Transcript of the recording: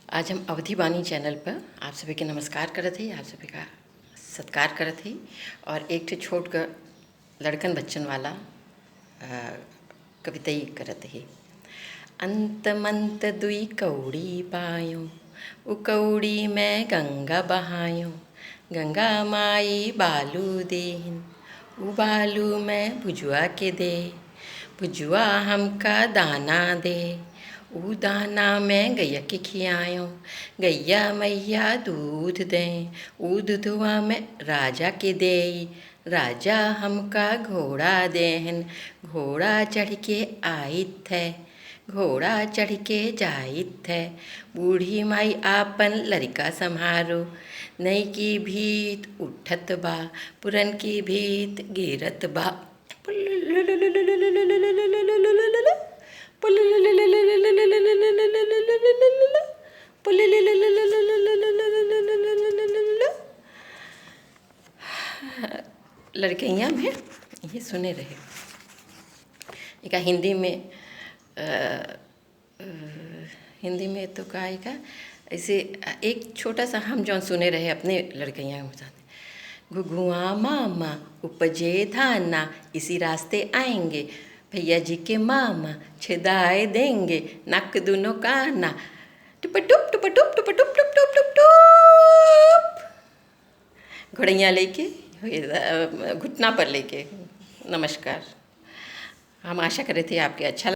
आज हम अवधि वाणी चैनल पर आप सभी के नमस्कार करत ही, आप सभी का सत्कार करत ही। और एक ठे छोट का लड़कन बच्चन वाला कवितई करत ही। अंत मंत दुई कौड़ी पायो, उ कौड़ी में गंगा बहायो। गंगा माई बालू देहिन, उ बालू में भुजुआ के दे। भुजुआ हमका दाना दे, ऊ दाना में गैया के खियायो। गैया मैया दूध दें, ऊ दूधवा में राजा के दे। राजा हमका घोड़ा देहन, घोड़ा चढ़ के आइत है, घोड़ा चढ़ के जाइत है। बूढ़ी माई आपन लड़का संहारो, नई की भीत उठत बा, पुरन की भीत गिरत बा। लड़कैया में ये सुने रहे। एक हिंदी में तो का है का ऐसे एक छोटा सा हम जौन सुने रहे अपने लड़कैया के साथ। घुघुआ मामा उपजे धाना, इसी रास्ते आएंगे भैया जी के मामा, छिदाए देंगे नक दोनों काना। टुप टुप टुप टुप टुप टुप टुप टुप टुप टुप, घोड़ैया लेके घुटना पर लेके। नमस्कार। हम आशा कर रहे थे आपके अच्छा